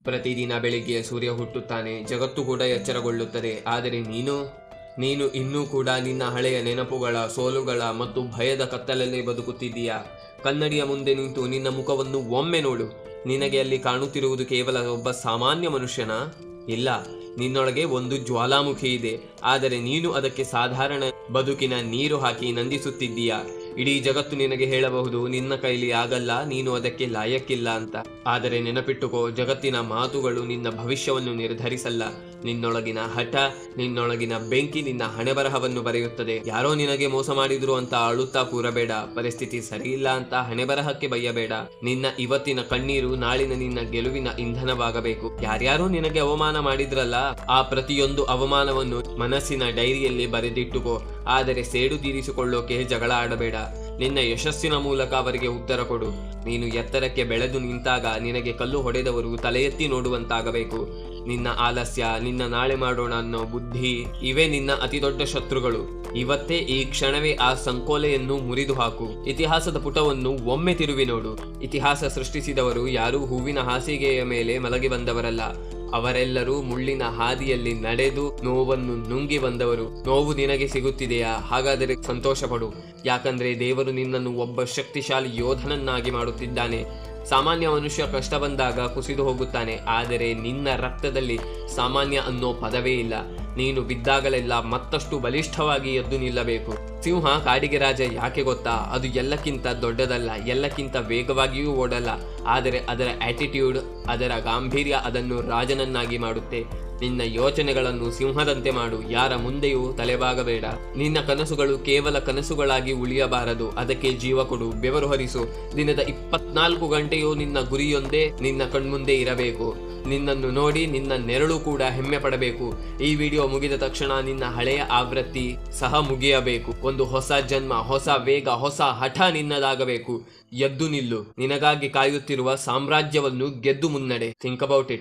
ಪ್ರತಿದಿನ ಬೆಳಿಗ್ಗೆ ಸೂರ್ಯ ಹುಟ್ಟುತ್ತಾನೆ, ಜಗತ್ತು ಕೂಡ ಎಚ್ಚರಗೊಳ್ಳುತ್ತದೆ. ಆದರೆ ನೀನು ಇನ್ನೂ ಕೂಡ ನಿನ್ನ ಹಳೆಯ ನೆನಪುಗಳ, ಸೋಲುಗಳ ಮತ್ತು ಭಯದ ಕತ್ತಲಲ್ಲೇ ಬದುಕುತ್ತಿದ್ದೀಯಾ? ಕನ್ನಡಿಯ ಮುಂದೆ ನಿಂತು ನಿನ್ನ ಮುಖವನ್ನು ಒಮ್ಮೆ ನೋಡು. ನಿನಗೆ ಅಲ್ಲಿ ಕಾಣುತ್ತಿರುವುದು ಕೇವಲ ಒಬ್ಬ ಸಾಮಾನ್ಯ ಮನುಷ್ಯನ? ಇಲ್ಲ, ನಿನ್ನೊಳಗೆ ಒಂದು ಜ್ವಾಲಾಮುಖಿ ಇದೆ. ಆದರೆ ನೀನು ಅದಕ್ಕೆ ಸಾಧಾರಣ ಬದುಕಿನ ನೀರು ಹಾಕಿ ನಂದಿಸುತ್ತಿದ್ದೀಯಾ? ಇಡೀ ಜಗತ್ತು ನಿನಗೆ ಹೇಳಬಹುದು, ನಿನ್ನ ಕೈಲಿ ಆಗಲ್ಲ, ನೀನು ಅದಕ್ಕೆ ಲಾಯಕ್ಕಿಲ್ಲ ಅಂತ. ಆದರೆ ನೆನಪಿಟ್ಟುಕೋ, ಜಗತ್ತಿನ ಮಾತುಗಳು ನಿನ್ನ ಭವಿಷ್ಯವನ್ನು ನಿರ್ಧರಿಸಲ್ಲ. ನಿನ್ನೊಳಗಿನ ಹಠ, ನಿನ್ನೊಳಗಿನ ಬೆಂಕಿ ನಿನ್ನ ಹಣೆಬರಹವನ್ನು ಬರೆಯುತ್ತದೆ. ಯಾರೋ ನಿನಗೆ ಮೋಸ ಮಾಡಿದ್ರು ಅಂತ ಅಳುತ್ತಾ ಕೂರಬೇಡ. ಪರಿಸ್ಥಿತಿ ಸರಿಯಿಲ್ಲ ಅಂತ ಹಣೆಬರಹಕ್ಕೆ ಬಯ್ಯಬೇಡ. ನಿನ್ನ ಇವತ್ತಿನ ಕಣ್ಣೀರು ನಾಳಿನ ನಿನ್ನ ಗೆಲುವಿನ ಇಂಧನವಾಗಬೇಕು. ಯಾರ್ಯಾರೋ ನಿನಗೆ ಅವಮಾನ ಮಾಡಿದ್ರಲ್ಲ, ಆ ಪ್ರತಿಯೊಂದು ಅವಮಾನವನ್ನು ಮನಸ್ಸಿನ ಡೈರಿಯಲ್ಲಿ ಬರೆದಿಟ್ಟುಕೋ. ಆದರೆ ಸೇಡು ತೀರಿಸಿಕೊಳ್ಳೋಕೆ ಜಗಳ ಆಡಬೇಡ. ನಿನ್ನ ಯಶಸ್ಸಿನ ಮೂಲಕ ಅವರಿಗೆ ಉತ್ತರ ಕೊಡು. ನೀನು ಎತ್ತರಕ್ಕೆ ಬೆಳೆದು ನಿಂತಾಗ ನಿನಗೆ ಕಲ್ಲು ಹೊಡೆದವರು ತಲೆ ಎತ್ತಿ ನೋಡುವಂತಾಗಬೇಕು. ನಿನ್ನ ಆಲಸ್ಯ, ನಿನ್ನ ನಾಳೆ ಮಾಡೋಣ ಅನ್ನೋ ಬುದ್ಧಿ, ಇವೇ ನಿನ್ನ ಅತಿದೊಡ್ಡ ಶತ್ರುಗಳು. ಇವತ್ತೇ, ಈ ಕ್ಷಣವೇ ಆ ಸಂಕೋಲೆಯನ್ನು ಮುರಿದು ಹಾಕು. ಇತಿಹಾಸದ ಪುಟವನ್ನು ಒಮ್ಮೆ ತಿರುವಿ ನೋಡು. ಇತಿಹಾಸ ಸೃಷ್ಟಿಸಿದವರು ಯಾರೂ ಹೂವಿನ ಹಾಸಿಗೆಯ ಮೇಲೆ ಮಲಗಿ ಬಂದವರಲ್ಲ. ಅವರೆಲ್ಲರೂ ಮುಳ್ಳಿನ ಹಾದಿಯಲ್ಲಿ ನಡೆದು ನೋವನ್ನು ನುಂಗಿ ಬಂದವರು. ನೋವು ನಿನಗೆ ಸಿಗುತ್ತಿದೆಯಾ? ಹಾಗಾದರೆ ಸಂತೋಷ ಪಡು. ಯಾಕಂದ್ರೆ ದೇವರು ನಿನ್ನನ್ನು ಒಬ್ಬ ಶಕ್ತಿಶಾಲಿ ಯೋಧನನ್ನಾಗಿ ಮಾಡುತ್ತಿದ್ದಾನೆ. ಸಾಮಾನ್ಯ ಮನುಷ್ಯ ಕಷ್ಟ ಬಂದಾಗ ಕುಸಿದು ಹೋಗುತ್ತಾನೆ. ಆದರೆ ನಿನ್ನ ರಕ್ತದಲ್ಲಿ ಸಾಮಾನ್ಯ ಅನ್ನೋ ಪದವೇ ಇಲ್ಲ. ನೀನು ಬಿದ್ದಾಗಲೆಲ್ಲ ಮತ್ತಷ್ಟು ಬಲಿಷ್ಠವಾಗಿ ಎದ್ದು ನಿಲ್ಲಬೇಕು. ಸಿಂಹ ಕಾಡಿಗೆ ರಾಜ ಯಾಕೆ ಗೊತ್ತಾ? ಅದು ಎಲ್ಲಕ್ಕಿಂತ ದೊಡ್ಡದಲ್ಲ, ಎಲ್ಲಕ್ಕಿಂತ ವೇಗವಾಗಿಯೂ ಓಡಲ್ಲ. ಆದರೆ ಅದರ ಆಟಿಟ್ಯೂಡ್, ಅದರ ಗಾಂಭೀರ್ಯ ಅದನ್ನು ರಾಜನನ್ನಾಗಿ ಮಾಡುತ್ತೆ. ನಿನ್ನ ಯೋಚನೆಗಳನ್ನು ಸಿಂಹದಂತೆ ಮಾಡು. ಯಾರ ಮುಂದೆಯೂ ತಲೆಬಾಗಬೇಡ. ನಿನ್ನ ಕನಸುಗಳು ಕೇವಲ ಕನಸುಗಳಾಗಿ ಉಳಿಯಬಾರದು. ಅದಕ್ಕೆ ಜೀವ ಕೊಡು, ಬೆವರು ಹರಿಸು. ದಿನದ 24 ಗಂಟೆಯೂ ನಿನ್ನ ಗುರಿಯೊಂದೇ ನಿನ್ನ ಕಣ್ಮುಂದೆ ಇರಬೇಕು. ನಿನ್ನನ್ನು ನೋಡಿ ನಿನ್ನ ನೆರಳು ಕೂಡ ಹೆಮ್ಮೆ ಪಡಬೇಕು. ಈ ವಿಡಿಯೋ ಮುಗಿದ ತಕ್ಷಣ ನಿನ್ನ ಹಳೆಯ ಆವೃತ್ತಿ ಸಹ ಮುಗಿಯಬೇಕು. ಒಂದು ಹೊಸ ಜನ್ಮ, ಹೊಸ ವೇಗ, ಹೊಸ ಹಠ ನಿನ್ನದಾಗಬೇಕು. ಎದ್ದು ನಿಲ್ಲು. ನಿನಗಾಗಿ ಕಾಯುತ್ತಿರುವ ಸಾಮ್ರಾಜ್ಯವನ್ನು ಗೆದ್ದು ಮುನ್ನಡೆ. Think about it.